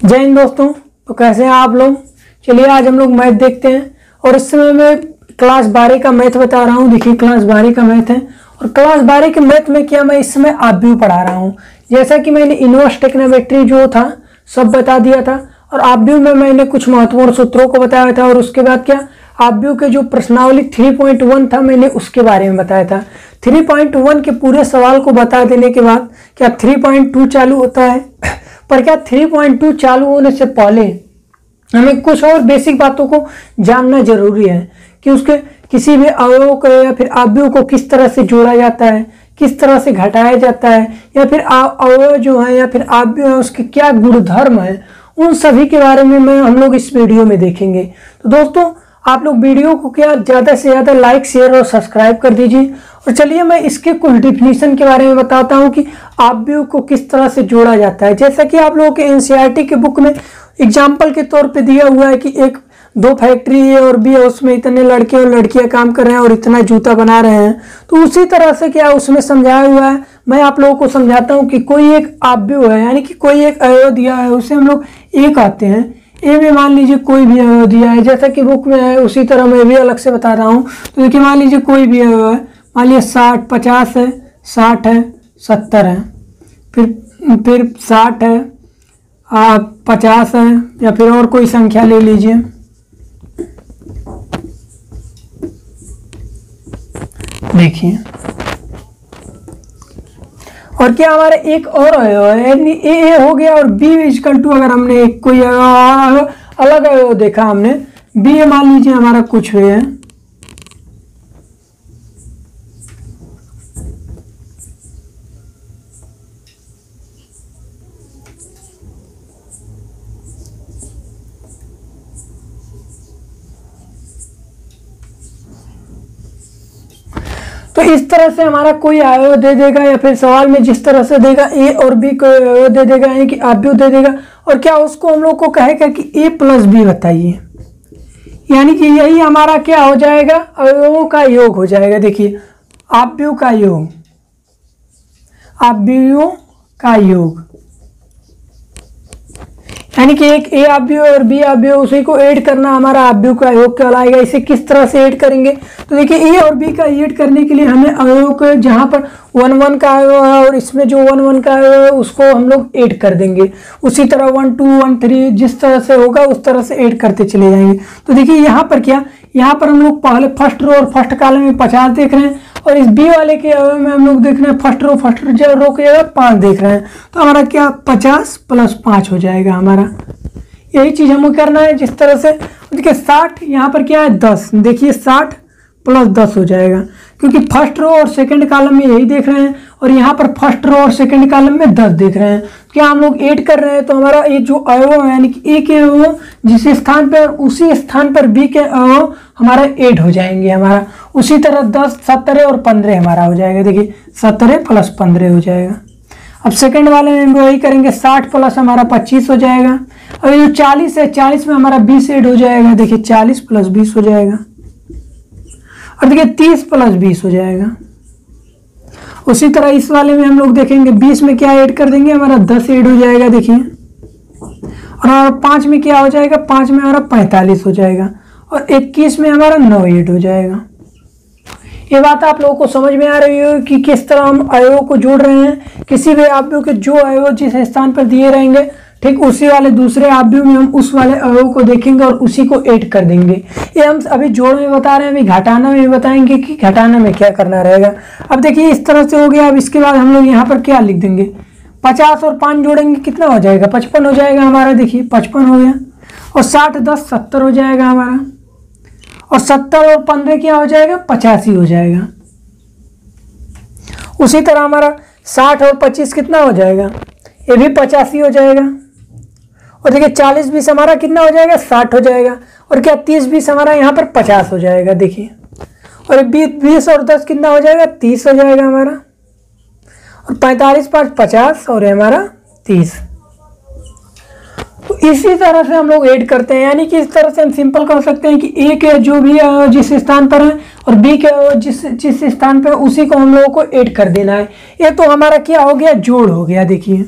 जय हिंद दोस्तों। तो कैसे हैं आप लोग। चलिए आज हम लोग मैथ देखते हैं और इस समय मैं क्लास 12 का मैथ बता रहा हूँ। देखिए क्लास 12 का मैथ है और क्लास 12 के मैथ में क्या मैं इस समय ऑब्व्यू पढ़ा रहा हूँ। जैसा कि मैंने इनवर्स ट्रिग्नोमेट्री जो था सब बता दिया था और ऑब्व्यू में मैंने कुछ महत्वपूर्ण सूत्रों को बताया था और उसके बाद क्या ऑब्व्यू के जो प्रश्नावली 3.1 था मैंने उसके बारे में बताया था। 3.1 के पूरे सवाल को बता देने के बाद क्या 3.2 चालू होता है, पर क्या 3.2 चालू होने से पहले हमें कुछ और बेसिक बातों को जानना जरूरी है कि उसके किसी भी अवयव को या फिर ऑब्व्यू को किस तरह से जोड़ा जाता है, किस तरह से घटाया जाता है, या फिर अवयव जो है या फिर ऑब्व्यू है उसके क्या गुणधर्म है, उन सभी के बारे में हम लोग इस वीडियो में देखेंगे। तो दोस्तों आप लोग वीडियो को क्या ज़्यादा से ज़्यादा लाइक शेयर और सब्सक्राइब कर दीजिए। और चलिए मैं इसके कुछ डिफिनीशन के बारे में बताता हूँ कि ऑब्व्यू को किस तरह से जोड़ा जाता है। जैसा कि आप लोगों के एनसीईआरटी के बुक में एग्जाम्पल के तौर पे दिया हुआ है कि एक दो फैक्ट्री है और भी है, उसमें इतने लड़के और लड़कियां काम कर रहे हैं और इतना जूता बना रहे हैं। तो उसी तरह से क्या उसमें समझाया हुआ है, मैं आप लोगों को समझाता हूँ कि कोई एक ऑब्व्यू है यानी कि कोई एक अवयव दिया है, उसे हम लोग ए कहते हैं। ए में मान लीजिए कोई भी अवयव दिया है जैसा कि बुक में है, उसी तरह मैं भी अलग से बता रहा हूँ। तो देखिए मान लीजिए कोई भी अवयव है, मान लीजिए 60 50 है, 60 है, 70 है, फिर 60 है, 50 है, या फिर और कोई संख्या ले लीजिए। देखिए और क्या हमारा एक और अवयव है यानी ए हो गया और बी इक्वल टू, अगर हमने एक कोई अलग अवयव देखा हमने बी मान लीजिए हमारा कुछ भी है, तो इस तरह से हमारा कोई अवयव दे देगा या फिर सवाल में जिस तरह से देगा ए और बी को अवयव दे देगा यानी कि ऑब्व्यू दे देगा और क्या उसको हम लोग को कहेगा कि ए प्लस बी बताइए, यानी कि यही हमारा क्या हो जाएगा, अवयवों का योग हो जाएगा। देखिए ऑब्व्यू का योग, ऑब्व्यू का योग यानी कि एक ए ऑब्व्यू और बी ऑब्व्यू उसी को ऐड करना हमारा ऑब्व्यू का योग कहलाएगा। इसे किस तरह से ऐड करेंगे, तो देखिए ए और बी का ऐड करने के लिए हमें अवयव को जहाँ पर 1 1 का अवयव है और इसमें जो 1 1 का अवयव है उसको हम लोग ऐड कर देंगे। उसी तरह 1 2 1 3 जिस तरह से होगा उस तरह से ऐड करते चले जाएंगे। तो देखिए यहाँ पर क्या, यहाँ पर हम लोग पहले फर्स्ट रो और फर्स्ट कॉलम में 50 देख रहे हैं और इस बी वाले के अवयव में हम लोग देख रहे हैं फर्स्ट रो के जगह 5 देख रहे हैं। तो हमारा क्या 50 प्लस 5 हो जाएगा हमारा। यही चीज हमें करना है जिस तरह से देखिए 60 यहाँ पर क्या है 10, देखिए 60 प्लस 10 हो जाएगा क्योंकि फर्स्ट रो और सेकंड कॉलम में यही देख रहे हैं और यहाँ पर फर्स्ट रो और सेकंड कॉलम में 10 देख रहे हैं। क्या हम लोग ऐड कर रहे हैं तो हमारा ये जो अवयव है यानी कि ए के अवयव जिस स्थान पर उसी स्थान पर बी के अवयव हमारा ऐड हो जाएंगे। हमारा उसी तरह 10 17 और 15 हमारा हो जाएगा। देखिए 17 प्लस 15 हो जाएगा। अब सेकंड वाले में वही करेंगे, 60 प्लस हमारा 25 हो जाएगा। अब ये जो 40 है 40 में हमारा 20 ऐड हो जाएगा। देखिए 40 प्लस 20 हो जाएगा और देखिए 30 प्लस 20 हो जाएगा। उसी तरह इस वाले में हम लोग देखेंगे 20 में क्या ऐड कर देंगे, हमारा 10 ऐड हो जाएगा। देखिए और 5 में क्या हो जाएगा, 5 में हमारा 45 हो जाएगा और 21 में हमारा 9 ऐड हो जाएगा। ये बात आप लोगों को समझ में आ रही है कि किस तरह हम अवयवों को जोड़ रहे हैं। किसी भी ऑब्व्यू के जो अवयव जिस स्थान पर दिए रहेंगे ठीक उसी वाले दूसरे ऑब्व्यू में हम उस वाले अवयव को देखेंगे और उसी को ऐड कर देंगे। ये हम अभी जोड़ में बता रहे हैं, अभी घटाना में बताएंगे कि घटाना में क्या करना रहेगा। अब देखिए इस तरह से हो गया। अब इसके बाद हम लोग यहाँ पर क्या लिख देंगे, 50 और 5 जोड़ेंगे कितना हो जाएगा, 55 हो जाएगा हमारा। देखिए 55 हो गया और 60 10 70 हो जाएगा हमारा और 70 और 15 क्या हो जाएगा, 85 हो जाएगा। उसी तरह हमारा 60 और 25 कितना हो जाएगा, ये भी 85 हो जाएगा। और देखिए 40 20 हमारा कितना हो जाएगा, 60 हो जाएगा। और क्या 30 20 हमारा यहाँ पर 50 हो जाएगा। देखिए और 20 और 10 कितना हो जाएगा, 30 हो जाएगा हमारा। और 45 5 50 और हमारा 30। तो इसी तरह से हम लोग ऐड करते हैं, यानी कि इस तरह से हम सिंपल कर सकते हैं कि ए के जो भी जिस स्थान पर है और बी के जिस स्थान पर उसी को हम लोगों को ऐड कर देना है। ये तो हमारा क्या हो गया, जोड़ हो गया। देखिए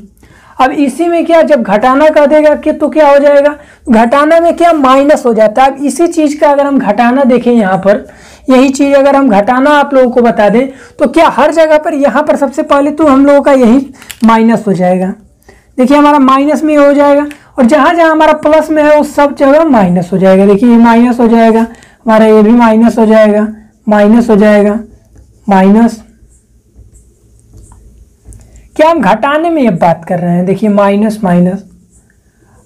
अब इसी में क्या जब घटाना कर देगा कि तो क्या हो जाएगा, घटाना में क्या माइनस हो जाता है। अब इसी चीज का अगर हम घटाना देखें यहाँ पर, यही चीज अगर हम घटाना आप लोगों को बता दें तो क्या हर जगह पर यहाँ पर सबसे पहले तो हम लोगों का यही माइनस हो जाएगा। देखिए हमारा माइनस में हो जाएगा, और जहाँ जहाँ हमारा प्लस में है उस सब जगह माइनस हो जाएगा। देखिए ये माइनस हो जाएगा, हमारा ये भी माइनस हो जाएगा, माइनस हो जाएगा, माइनस। क्या हम घटाने में ये बात कर रहे हैं, देखिए माइनस माइनस।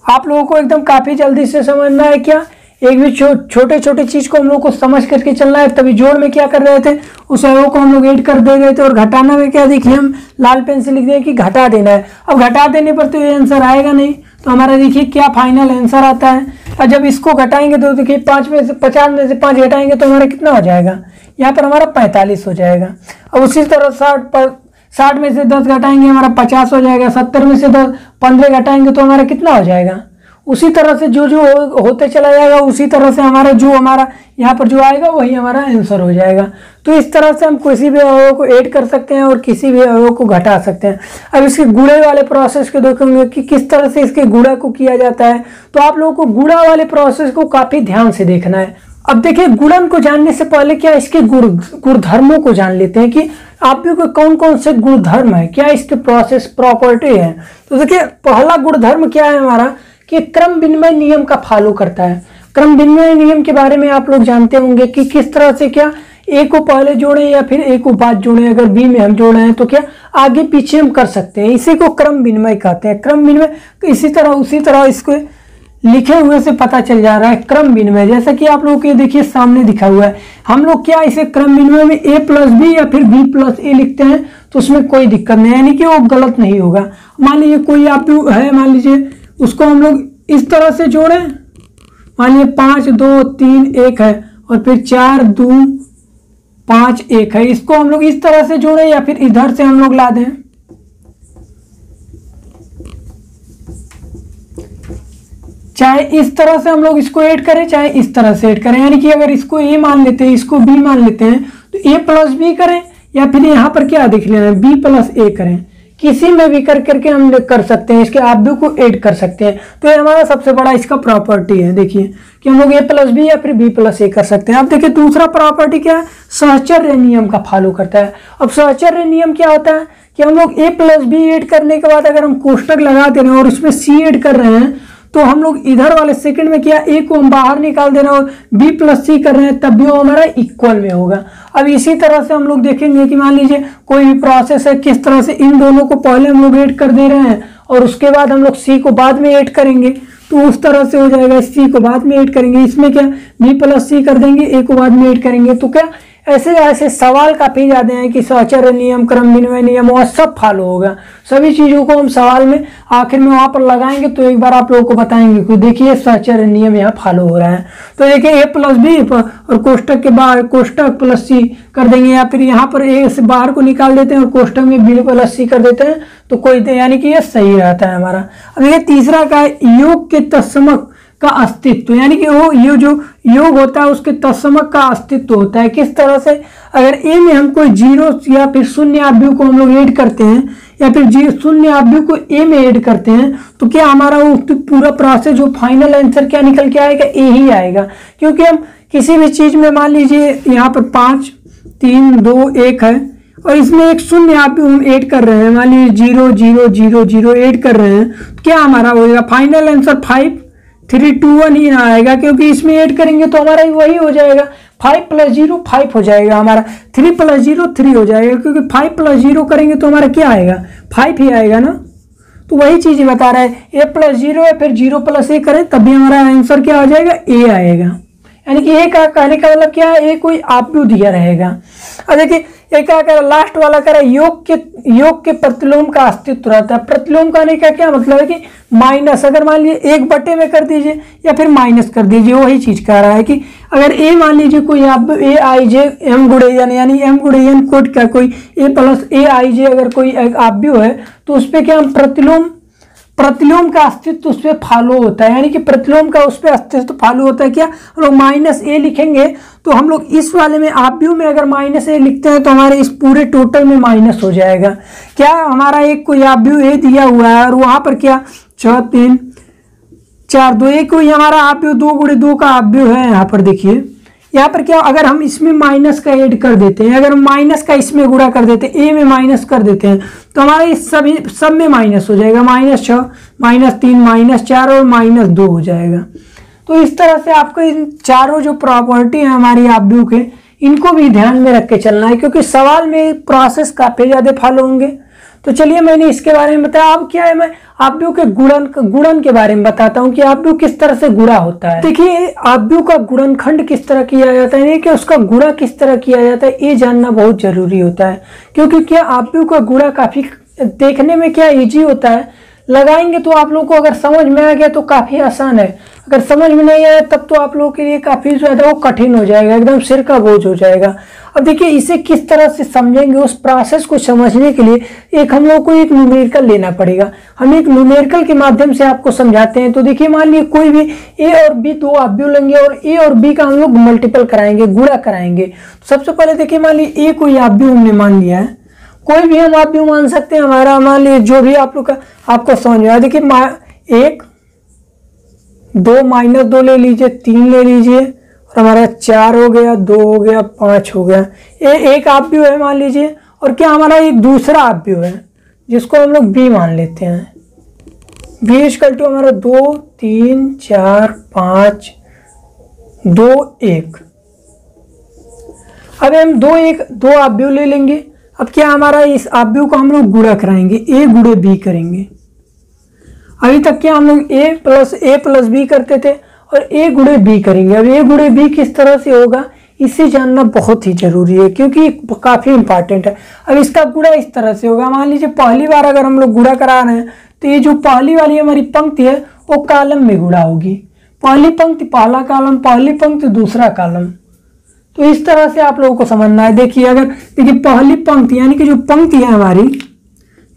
आप लोगों को एकदम काफी जल्दी से समझना है क्या, एक भी छोटे छोटे चीज को हम लोग को समझ करके चलना है। तभी जोड़ में क्या कर रहे थे, उस अवयव को हम लोग ऐड कर दे रहे थे, और घटाना में क्या देखिए हम लाल पेन से लिख दें कि घटा देना है। अब घटा देने पर तो ये आंसर आएगा नहीं, तो हमारा देखिए क्या फाइनल आंसर आता है। और जब इसको घटाएंगे तो देखिए 50 में से 5 घटाएंगे तो हमारा कितना हो जाएगा, यहाँ पर हमारा 45 हो जाएगा। और उसी तरह 60 में से 10 घटाएंगे हमारा 50 हो जाएगा। 70 में से 15 घटाएंगे तो हमारा कितना हो जाएगा। उसी तरह से जो जो होते चला जाएगा, उसी तरह से हमारा यहाँ पर जो आएगा वही हमारा आंसर हो जाएगा। तो इस तरह से हम किसी भी अवयव को ऐड कर सकते हैं और किसी भी अवयव को घटा सकते हैं। अब इसके गुणे वाले प्रोसेस को देखेंगे कि किस तरह से इसके गुणा को किया जाता है, तो आप लोगों को गुणा वाले प्रोसेस को काफी ध्यान से देखना है। अब देखिए गुणन को जानने से पहले क्या इसके गुणधर्मों को जान लेते हैं कि आव्यूह के कौन कौन से गुणधर्म है, क्या इसके प्रोसेस प्रॉपर्टी है। तो देखिए पहला गुणधर्म क्या है हमारा, कि क्रम विनिमय नियम का फॉलो करता है। क्रम विनिमय नियम के बारे में आप लोग जानते होंगे कि किस तरह से क्या ए को पहले जोड़े या फिर ए को बाद जोड़े, अगर बी में हम जोड़े हैं तो क्या आगे पीछे हम कर सकते हैं, इसी को क्रम विनिमय कहते हैं। क्रम विनिमय इसी तरह उसी तरह इसको लिखे हुए से पता चल जा रहा है क्रम विनिमय। जैसा कि आप लोग ये देखिए सामने दिखा हुआ है, हम लोग क्या इसे क्रम विनिमय में a प्लस बी या फिर b प्लस ए लिखते हैं तो उसमें कोई दिक्कत नहीं, यानी कि वो गलत नहीं होगा। मान लीजिए कोई आव्यूह है, मान लीजिए उसको हम लोग इस तरह से जोड़ें, मान लीजिए 5 2 3 1 है, और फिर 4 2 5 1 है, इसको हम लोग इस तरह से जोड़ें या फिर इधर से हम लोग ला दें। चाहे इस तरह से हम लोग इसको ऐड करें, चाहे इस तरह से ऐड करें, यानी कि अगर इसको ए मान लेते हैं, इसको बी मान लेते हैं, तो ए प्लस बी करें या फिर यहाँ पर क्या दिख लेना है बी प्लस ए करें, किसी में भी करके हम कर सकते हैं, इसके आव्यूह को ऐड कर सकते हैं। तो ये हमारा सबसे बड़ा इसका प्रॉपर्टी है, देखिए कि हम लोग ए प्लस बी या फिर बी प्लस ए कर सकते हैं। अब देखिए दूसरा प्रॉपर्टी क्या है, सहचर्य नियम का फॉलो करता है। अब सहचर्य नियम क्या होता है कि हम लोग ए प्लस बी ऐड करने के बाद अगर हम कोष्टक लगा दे रहे हैं और उसमें सी ऐड कर रहे हैं, तो हम लोग इधर वाले सेकंड में क्या ए को हम बाहर निकाल दे रहे हैं और बी प्लस सी कर रहे हैं, तब भी वो हमारा इक्वल में होगा। अब इसी तरह से हम लोग देखेंगे कि मान लीजिए कोई भी प्रोसेस है, किस तरह से इन दोनों को पहले हम लोग ऐड कर दे रहे हैं और उसके बाद हम लोग सी को बाद में ऐड करेंगे, तो उस तरह से हो जाएगा। सी को बाद में ऐड करेंगे, इसमें क्या बी प्लस सी कर देंगे, ए को बाद में ऐड करेंगे, तो क्या ऐसे ऐसे सवाल काफी ज्यादा हैं कि सहचर्य नियम, क्रम विनिमय नियम वह सब फॉलो होगा। सभी चीजों को हम सवाल में आखिर में वहां पर लगाएंगे, तो एक बार आप लोगों को बताएंगे कि देखिए सहचर्य नियम यहाँ फॉलो हो रहा है। तो देखिए ए प्लस बी और कोष्टक के बाहर कोष्टक प्लस सी कर देंगे, या फिर यहाँ पर ए से बाहर को निकाल देते हैं और कोष्टक में बी प्लस सी कर देते हैं, तो कोई यानी कि ये सही रहता है हमारा। अब ये तीसरा का योग के तत्समक का अस्तित्व, यानी कि वो ये जो योग होता है उसके तत्समक का अस्तित्व होता है। किस तरह से, अगर ए में हम कोई जीरो या फिर शून्य आव्यूह को हम लोग ऐड करते हैं या फिर शून्य आव्यूह को ए में ऐड करते हैं, तो क्या हमारा वो पूरा प्रोसेस जो फाइनल आंसर क्या निकल के आएगा, ए ही आएगा। क्योंकि हम किसी भी चीज में मान लीजिए यहाँ पर 5 3 2 1 है और इसमें एक शून्य आव्यूह हम ऐड कर रहे हैं, मान लीजिए 0 0 0 0 ऐड कर रहे हैं, तो क्या हमारा होगा फाइनल आंसर 5 3 2 1 ही ना आएगा, क्योंकि इसमें ऐड करेंगे तो हमारा वही हो जाएगा। 5 + 0 5 हो जाएगा हमारा, 3 + 0 3 हो जाएगा, क्योंकि 5 + 0 करेंगे तो हमारा क्या आएगा 5 ही आएगा ना। तो वही चीज बता रहा है, a + 0 है फिर 0 + a करें तब भी हमारा आंसर क्या आ जाएगा, a आएगा। यानी कि ए का कहने का मतलब क्या है, ए कोई आव्यूह दिया रहेगा। अब देखिए ये क्या कह रहा, लास्ट वाला कह रहा है योग के प्रतिलोम का अस्तित्व रहता है। प्रतिलोम कहने का क्या मतलब है कि माइनस, अगर मान लीजिए 1/, में कर दीजिए या फिर माइनस कर दीजिए, वही चीज कह रहा है कि अगर ए मान लीजिए कोई ए आई जे एम गुणे एन, यानी एम गुणे एन कोट का कोई ए + a i j अगर कोई आव्यूह है, तो उस पर क्या हम प्रतिलोम का अस्तित्व उस पर फॉलो होता है, यानी कि प्रतिलोम का उस पर अस्तित्व फॉलो होता है। क्या हम लोग -a लिखेंगे तो हम लोग इस वाले में आव्यूह में अगर -a लिखते हैं तो हमारे इस पूरे टोटल में माइनस हो जाएगा। क्या हमारा एक कोई आव्यूह a दिया हुआ है और वहां पर क्या 6 3 4 2 एक कोई हमारा आव्यूह 2 गुणे 2 का आव्यूह है। यहाँ पर देखिए, यहाँ पर क्या अगर हम इसमें माइनस का ऐड कर देते हैं, अगर माइनस का इसमें गुणा कर देते हैं, a में माइनस कर देते हैं तो हमारे इस सब में माइनस हो जाएगा, -6 -3 -4 और -2 हो जाएगा। तो इस तरह से आपको इन चारों जो प्रॉपर्टी है हमारी आव्यूह के, इनको भी ध्यान में रख के चलना है, क्योंकि सवाल में प्रोसेस काफी ज्यादा फॉलो होंगे। तो चलिए मैंने इसके बारे में बताया। अब क्या है, मैं आव्यूह के गुणन के बारे में बताता हूँ कि आव्यूह किस तरह से गुणा होता है। देखिए आव्यूह का गुणनखंड किस तरह किया जाता है, कि उसका गुणा किस तरह किया जाता है, ये जानना बहुत जरूरी होता है। क्योंकि क्या आव्यूह का गुणा काफी देखने में क्या इजी होता है, लगाएंगे तो आप लोगों को अगर समझ में आ गया तो काफी आसान है, अगर समझ में नहीं आया तब तो आप लोगों के लिए काफी ज्यादा वो कठिन हो जाएगा, एकदम सिर का बोझ हो जाएगा। अब देखिए इसे किस तरह से समझेंगे, उस प्रोसेस को समझने के लिए एक हम लोग को एक न्यूमेरिकल लेना पड़ेगा। हम एक न्यूमेरिकल के माध्यम से आपको समझाते हैं। तो देखिए मान लीजिए कोई भी a और b दो आव्यूह लेंगे और a और b का हम लोग मल्टीपल कराएंगे, गुणा कराएंगे। सबसे पहले देखिए मान लीजिए a कोई आव्यूह हमने मान लिया है, कोई भी हम आव्यूह मान सकते हैं हमारा, मान लीजिए जो भी आप लोग का आपको समझ में आया। देखिए 1 2 -2 ले लीजिए, 3 ले लीजिए और हमारा 4 हो गया, 2 हो गया, 5 हो गया। ये एक आव्यूह है मान लीजिए, और क्या हमारा एक दूसरा आव्यूह है जिसको हम लोग b मान लेते हैं। b = हमारा 2 3 4 5 2 1। अब हम 2 आव्यूह ले लेंगे। अब क्या हमारा इस आव्यूह को हम लोग गुणा कराएंगे, a गुणे b करेंगे। अभी तक क्या हम लोग a प्लस b करते थे और a गुणे b करेंगे। अब a गुणे b किस तरह से होगा इसे जानना बहुत ही जरूरी है, क्योंकि काफी इंपॉर्टेंट है। अब इसका गुणा इस तरह से होगा, मान लीजिए पहली बार अगर हम लोग गुणा करा रहे हैं तो ये जो पहली वाली हमारी पंक्ति है वो कॉलम में गुणा होगी। पहली पंक्ति पहला कॉलम, पहली पंक्ति दूसरा कॉलम। तो इस तरह से आप लोगों को समझना है। देखिए पहली पंक्ति यानी कि जो पंक्ति है हमारी,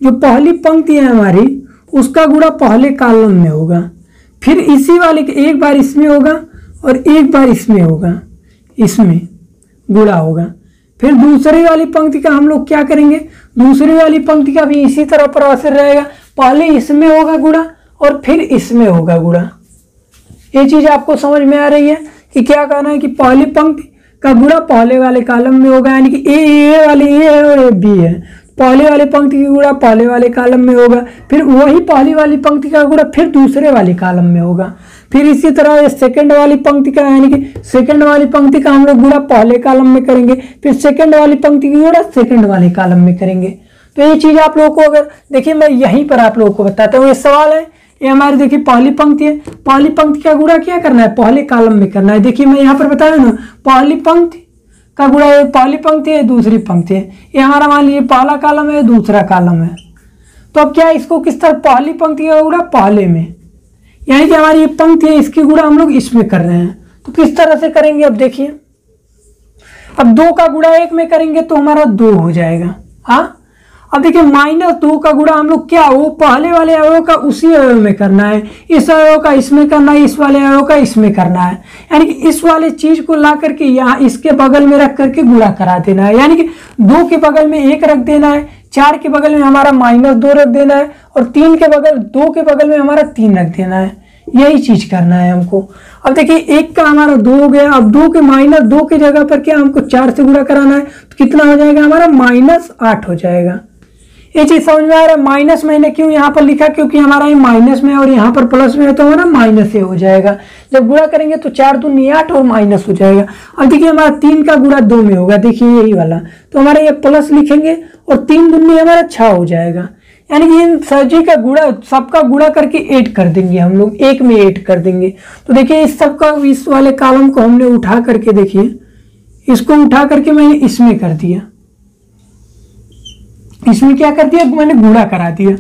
जो पहली पंक्ति है हमारी उसका गुणा पहले कॉलम में होगा, फिर इसी वाले के एक बार इसमें होगा और एक बार इसमें होगा, इसमें गुणा होगा। फिर दूसरी वाली पंक्ति का हम लोग क्या करेंगे, दूसरी वाली पंक्ति का भी इसी तरह प्रोसेस रहेगा, पहले इसमें होगा गुणा और फिर इसमें होगा गुणा। ये चीज आपको समझ में आ रही है कि क्या कहना है कि पहली पंक्ति का गुणा पहले वाले कॉलम में होगा, यानी कि ए वाली ए है और ए बी है। पहले वाले पंक्ति का गुणा पहले वाले कॉलम में होगा, फिर वही पहली वाली पंक्ति का गुणा फिर दूसरे वाले कॉलम में होगा। फिर इसी तरह सेकंड वाली पंक्ति का, यानी कि सेकंड वाली पंक्ति का हम लोग गुणा पहले कॉलम में करेंगे, फिर सेकंड वाली पंक्ति की गुणा सेकंड वाले कॉलम में करेंगे। तो ये चीज आप लोगों को अगर देखिए मैं यहीं पर आप लोगों को बताता हूँ। ये सवाल है, ये हमारी देखिए पहली पंक्ति है, पहली पंक्ति का गुणा क्या करना है, पहले कॉलम में करना है। देखिए मैं यहाँ पर बता रहा हूँ पहली पंक्ति का गुणा, पहली पंक्ति है दूसरी पंक्ति है, ये हमारा मान लीजिए पहला कॉलम है दूसरा कॉलम है। तो अब क्या इसको किस तरह, पहली पंक्ति का गुणा पहले में, यानी कि हमारी ये पंक्ति है इसकी गुणा हम लोग इसमें कर रहे हैं। तो किस तरह से करेंगे, अब देखिए अब 2 का गुणा 1 में करेंगे तो हमारा 2 हो जाएगा। हाँ अब देखिए -2 का गुणा हम लोग क्या, वो पहले वाले अवयव का उसी अवयव में करना है, इस अवयव का इसमें करना है, इस वाले अवयव का इसमें करना है, यानी कि इस वाले चीज को ला करके यहाँ इसके बगल में रख करके गुणा करा देना है। यानी कि 2 के बगल में 1 रख देना है, 4 के बगल में हमारा -2 रख देना है और 2 के बगल में हमारा 3 रख देना है। यही चीज करना है हमको। अब देखिए 1 का हमारा 2 हो गया, अब 2 के -2 की जगह पर क्या हमको 4 से गुणा कराना है, तो कितना हो जाएगा हमारा -8 हो जाएगा। ये चीज समझ में आ रहा है। माइनस मैंने क्यों यहाँ पर लिखा, क्योंकि हमारा ये माइनस में और यहाँ पर प्लस में है तो हमारा माइनस हो जाएगा। जब गुणा करेंगे तो 4 दूनी 8 और माइनस हो जाएगा। अब देखिए हमारा 3 का गुणा 2 में होगा, देखिए यही वाला, तो हमारा ये प्लस लिखेंगे और 3 दूनी हमारा 6 हो जाएगा। यानी कि इन सभी का गुणा, सबका गुणा करके 8 कर देंगे हम लोग, 1 में 8 कर देंगे। तो देखिए इस सबका, इस वाले कॉलम को हमने उठा करके, देखिए इसको उठा करके मैंने इसमें कर दिया, इसमें क्या कर दिया, मैंने गुणा करा दिया।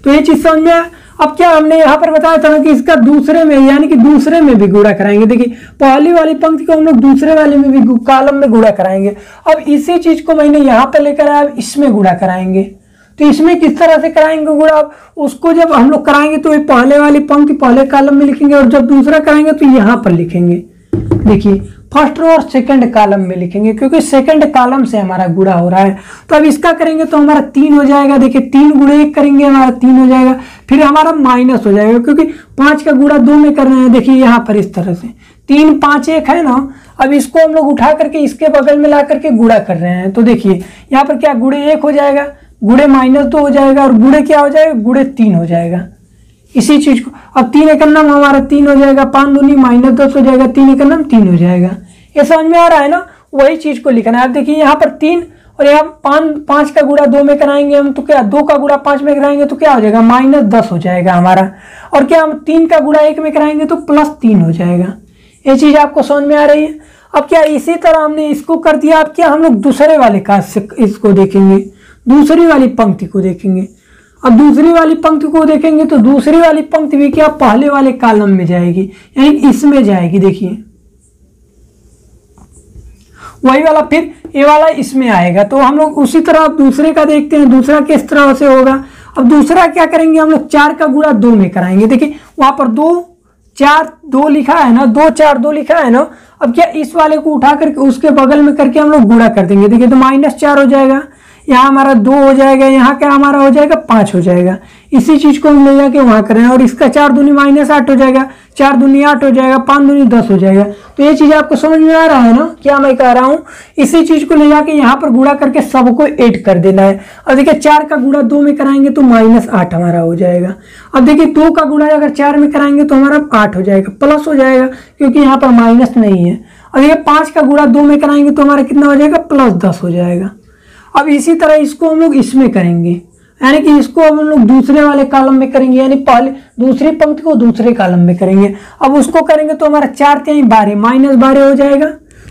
तो ये चीज समझ में आया। अब क्या हमने यहाँ पर बताया था कि इसका दूसरे में, यानी कि दूसरे में भी गुणा कराएंगे। देखिए पहली वाली पंक्ति को हम लोग दूसरे वाले में भी कॉलम में गुणा कराएंगे। अब इसी चीज को मैंने यहाँ पर लेकर आया, अब इसमें गुणा कराएंगे। तो इसमें किस तरह से कराएंगे गुणा, आप उसको जब हम लोग कराएंगे तो ये पहले वाली पंक्ति पहले कॉलम में लिखेंगे और जब दूसरा कराएंगे तो यहाँ पर लिखेंगे। देखिए फर्स्ट रो और सेकंड कॉलम में लिखेंगे क्योंकि सेकंड कॉलम से हमारा गुणा हो रहा है। तो अब इसका करेंगे तो हमारा 3 हो जाएगा। देखिए 3 गुणे 1 करेंगे हमारा 3 हो जाएगा, फिर हमारा माइनस हो जाएगा क्योंकि 5 का गुणा 2 में कर रहे हैं। देखिए यहाँ पर इस तरह से 3 5 1 है ना। अब इसको हम लोग उठा करके इसके बगल में ला करके गुणा कर रहे हैं। तो देखिए यहाँ पर क्या गुणे 1 हो जाएगा, गुणे -2 हो जाएगा और गुणे क्या हो जाएगा, गुणे 3 हो जाएगा। इसी चीज को अब 3 एकम हमारा 3 हो जाएगा, 5 दूनी -10 हो जाएगा, 3 एकम 3 हो जाएगा। ये समझ में आ रहा है ना, वही चीज को लिखना है। आप देखिए यहाँ पर 3 और यहाँ 5 का गुणा 2 में कराएंगे हम तो क्या 2 का गुणा 5 में कराएंगे तो क्या हो जाएगा -10 हो जाएगा हमारा। और क्या हम 3 का गुणा 1 में कराएंगे तो +3 हो जाएगा। ये चीज आपको समझ में आ रही है। अब क्या इसी तरह हमने इसको कर दिया। अब क्या हम लोग दूसरे वाले का इसको देखेंगे, दूसरी वाली पंक्ति को देखेंगे। अब दूसरी वाली पंक्ति को देखेंगे तो दूसरी वाली पंक्ति भी क्या पहले वाले कॉलम में जाएगी, यानी इसमें जाएगी। देखिए वही वाला फिर ये वाला इसमें आएगा। तो हम लोग उसी तरह अब दूसरे का देखते हैं, दूसरा किस तरह से होगा। अब दूसरा क्या करेंगे हम लोग 4 का गुणा 2 में कराएंगे। देखिए वहां पर 2 4 2 लिखा है ना, 2 4 2 लिखा है ना। अब क्या इस वाले को उठा करके उसके बगल में करके हम लोग गुणा कर देंगे। देखिए तो -4 हो जाएगा, यहाँ हमारा 2 हो जाएगा, यहाँ क्या हमारा हो जाएगा 5 हो जाएगा। इसी चीज को हम ले जाके वहां करें और इसका 4 दूनी -8 हो जाएगा, 4 दूनी 8 हो जाएगा, 5 दूनी 10 हो जाएगा। तो ये चीज आपको समझ में आ रहा है ना क्या मैं कह रहा हूँ। इसी चीज को ले जाके यहाँ पर गुणा करके सबको ऐड कर देना है। अब देखिए 4 का गुणा 2 में कराएंगे तो -8 हमारा हो जाएगा। अब देखिए 2 का गुणा अगर 4 में कराएंगे तो हमारा 8 हो जाएगा, प्लस हो जाएगा क्योंकि यहाँ पर माइनस नहीं है। और ये 5 का गुणा 2 में कराएंगे तो हमारा कितना हो जाएगा +10 हो जाएगा। अब इसी तरह इसको हम लोग इसमें करेंगे, यानी कि इसको अब हम लोग दूसरे वाले कॉलम में करेंगे, यानी पहले दूसरी पंक्ति को दूसरे कॉलम में करेंगे। अब उसको करेंगे तो हमारा 4 3 12 -12 हो जाएगा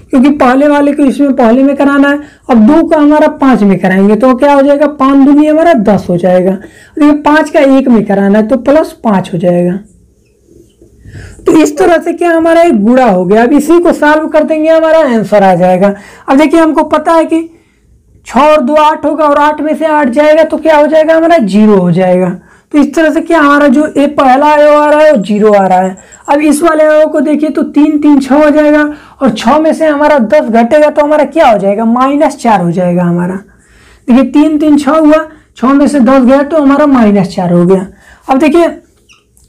क्योंकि पहले वाले को इसमें पहले में कराना है। अब 2 का हमारा 5 में कराएंगे तो क्या हो जाएगा 5 दूनी हमारा 10 हो जाएगा। देखिए 5 का 1 में कराना है तो +5 हो जाएगा। तो इस तरह से क्या हमारा एक गुणा हो गया। अब इसी को सॉल्व कर देंगे, हमारा आंसर आ जाएगा। अब देखिए हमको पता है कि 6 और 2 8 होगा और 8 में से 8 जाएगा तो क्या हो जाएगा हमारा 0 हो जाएगा। तो इस तरह से क्या हमारा जो ये पहला अवयव आ रहा है वो 0 आ रहा है। अब इस वाले अवयव को देखिए तो 3 3 6 हो जाएगा और 6 में से हमारा 10 घटेगा तो हमारा क्या हो जाएगा -4 हो जाएगा हमारा। देखिए 3 3 6 हुआ, 6 में से 10 गया तो हमारा -4 हो गया। अब देखिए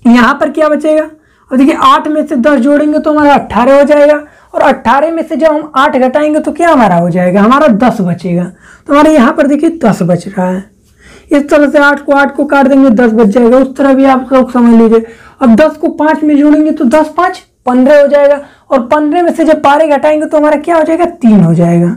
यहाँ पर क्या बचेगा। अब देखिए 8 में से 10 जोड़ेंगे तो हमारा 18 हो जाएगा और 18 में से जब हम 8 घटाएंगे तो क्या हमारा हो जाएगा, हमारा 10 बचेगा। तो हमारे यहाँ पर देखिए 10 बच रहा है। इस तरह से 8 को काट देंगे 10 बच जाएगा। उस तरह भी आप लोग समझ लीजिए। अब 10 को 5 में जोड़ेंगे तो 10 5 15 हो जाएगा और 15 में से जब 12 घटाएंगे तो हमारा क्या हो जाएगा 3 हो जाएगा।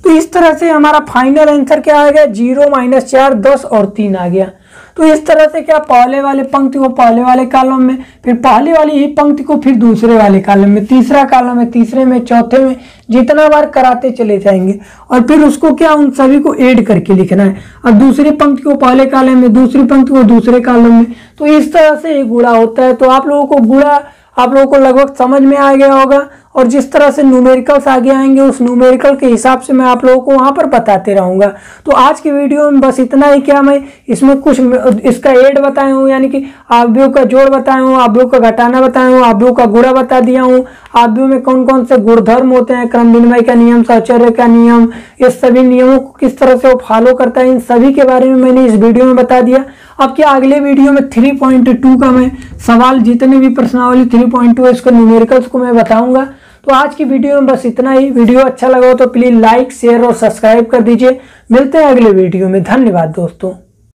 तो इस तरह से हमारा फाइनल आंसर क्या आ गया 0 -4 10 और 3 आ गया। तो इस तरह से क्या पहले वाले पंक्ति को पहले वाले कॉलम में, फिर पहले वाली ही पंक्ति को फिर दूसरे वाले कॉलम में, तीसरा कॉलम में, तीसरे में, चौथे में, जितना बार कराते चले जाएंगे और फिर उसको क्या उन सभी को ऐड करके लिखना है। अब दूसरी पंक्ति को पहले कॉलम में, दूसरी पंक्ति को दूसरे कॉलम में। तो इस तरह से गुणा होता है। तो आप लोगों को गुणा आप लोगों को लगभग समझ में आ गया होगा और जिस तरह से न्यूमेरिकल्स आगे आएंगे उस न्यूमेरिकल के हिसाब से मैं आप लोगों को वहां पर बताते रहूंगा। तो आज की वीडियो में बस इतना ही। क्या मैं इसमें कुछ इसका ऐड बताया हूँ, यानी कि अवयव का जोड़ बताया हूँ, अवयव का घटाना बताया हूँ, अवयव का गुणा बता दिया हूँ, अवयव में कौन कौन से गुणधर्म होते हैं, क्रम विनिमय का नियम, साहचर्य का नियम, ये सभी नियमों को किस तरह से वो फॉलो करता है, इन सभी के बारे में मैंने इस वीडियो में बता दिया। अब क्या अगले वीडियो में 3.2 का मैं सवाल जितने भी प्रश्नावली 3.2 इसको न्यूमेरिकल्स को मैं बताऊंगा। तो आज की वीडियो में बस इतना ही। वीडियो अच्छा लगा हो तो प्लीज लाइक शेयर और सब्सक्राइब कर दीजिए। मिलते हैं अगले वीडियो में। धन्यवाद दोस्तों।